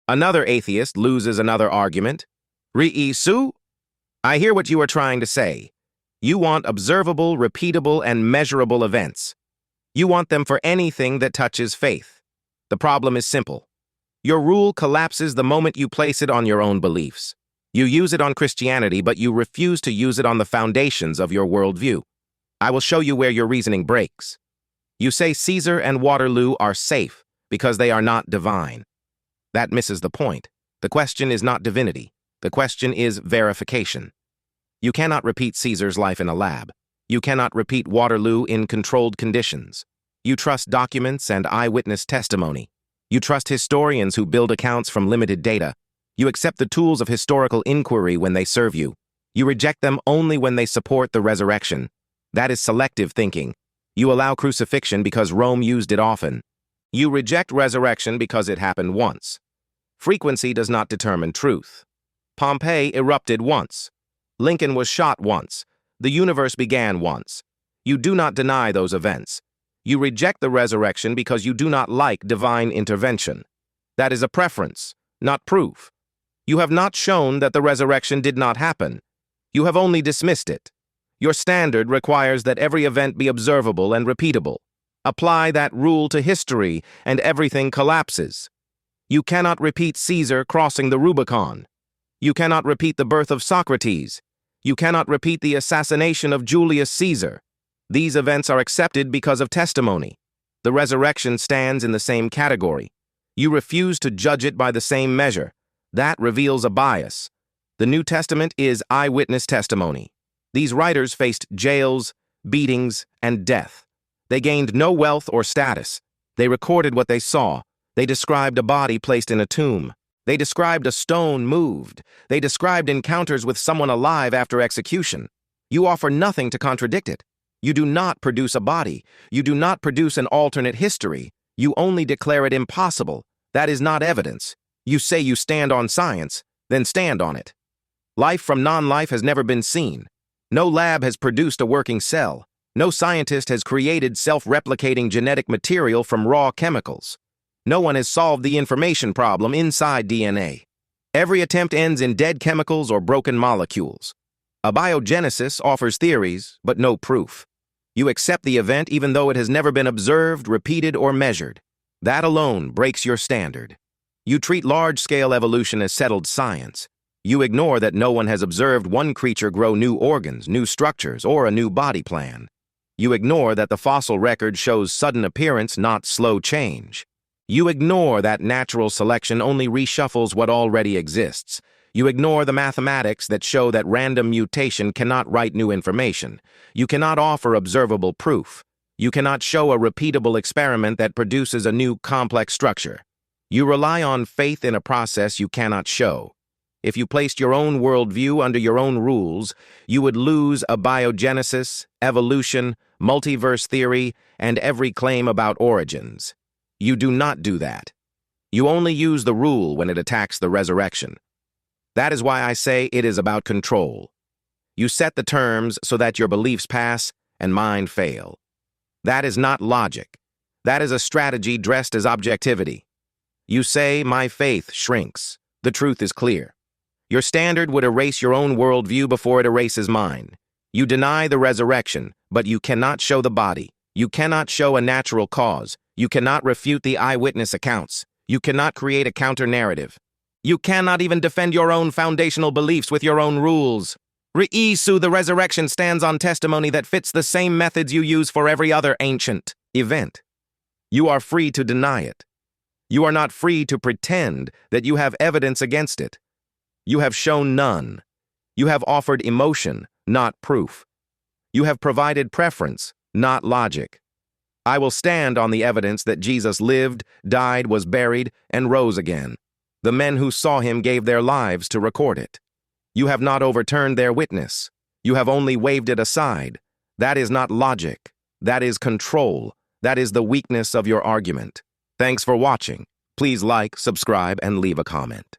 Another atheist loses another argument. Re-su? I hear what you are trying to say. You want observable, repeatable, and measurable events. You want them for anything that touches faith. The problem is simple. Your rule collapses the moment you place it on your own beliefs. You use it on Christianity, but you refuse to use it on the foundations of your worldview. I will show you where your reasoning breaks. You say Caesar and Waterloo are safe because they are not divine. That misses the point. The question is not divinity. The question is verification. You cannot repeat Caesar's life in a lab. You cannot repeat Waterloo in controlled conditions. You trust documents and eyewitness testimony. You trust historians who build accounts from limited data. You accept the tools of historical inquiry when they serve you. You reject them only when they support the resurrection. That is selective thinking. You allow crucifixion because Rome used it often. You reject resurrection because it happened once. Frequency does not determine truth. Pompeii erupted once. Lincoln was shot once. The universe began once. You do not deny those events. You reject the resurrection because you do not like divine intervention. That is a preference, not proof. You have not shown that the resurrection did not happen. You have only dismissed it. Your standard requires that every event be observable and repeatable. Apply that rule to history, and everything collapses. You cannot repeat Caesar crossing the Rubicon. You cannot repeat the birth of Socrates. You cannot repeat the assassination of Julius Caesar. These events are accepted because of testimony. The resurrection stands in the same category. You refuse to judge it by the same measure. That reveals a bias. The New Testament is eyewitness testimony. These writers faced jails, beatings, and death. They gained no wealth or status. They recorded what they saw. They described a body placed in a tomb. They described a stone moved. They described encounters with someone alive after execution. You offer nothing to contradict it. You do not produce a body. You do not produce an alternate history. You only declare it impossible. That is not evidence. You say you stand on science, then stand on it. Life from non-life has never been seen. No lab has produced a working cell. No scientist has created self-replicating genetic material from raw chemicals. No one has solved the information problem inside DNA. Every attempt ends in dead chemicals or broken molecules. Abiogenesis offers theories, but no proof. You accept the event even though it has never been observed, repeated, or measured. That alone breaks your standard. You treat large-scale evolution as settled science. You ignore that no one has observed one creature grow new organs, new structures, or a new body plan. You ignore that the fossil record shows sudden appearance, not slow change. You ignore that natural selection only reshuffles what already exists. You ignore the mathematics that show that random mutation cannot write new information. You cannot offer observable proof. You cannot show a repeatable experiment that produces a new complex structure. You rely on faith in a process you cannot show. If you placed your own worldview under your own rules, you would lose abiogenesis, evolution, multiverse theory, and every claim about origins. You do not do that. You only use the rule when it attacks the resurrection. That is why I say it is about control. You set the terms so that your beliefs pass and mine fail. That is not logic. That is a strategy dressed as objectivity. You say, my faith shrinks. The truth is clear. Your standard would erase your own worldview before it erases mine. You deny the resurrection, but you cannot show the body. You cannot show a natural cause. You cannot refute the eyewitness accounts. You cannot create a counter-narrative. You cannot even defend your own foundational beliefs with your own rules. Re-su, the resurrection stands on testimony that fits the same methods you use for every other ancient event. You are free to deny it. You are not free to pretend that you have evidence against it. You have shown none. You have offered emotion, not proof. You have provided preference, not logic. I will stand on the evidence that Jesus lived, died, was buried, and rose again. The men who saw him gave their lives to record it. You have not overturned their witness. You have only waved it aside. That is not logic. That is control. That is the weakness of your argument. Thanks for watching. Please like, subscribe, and leave a comment.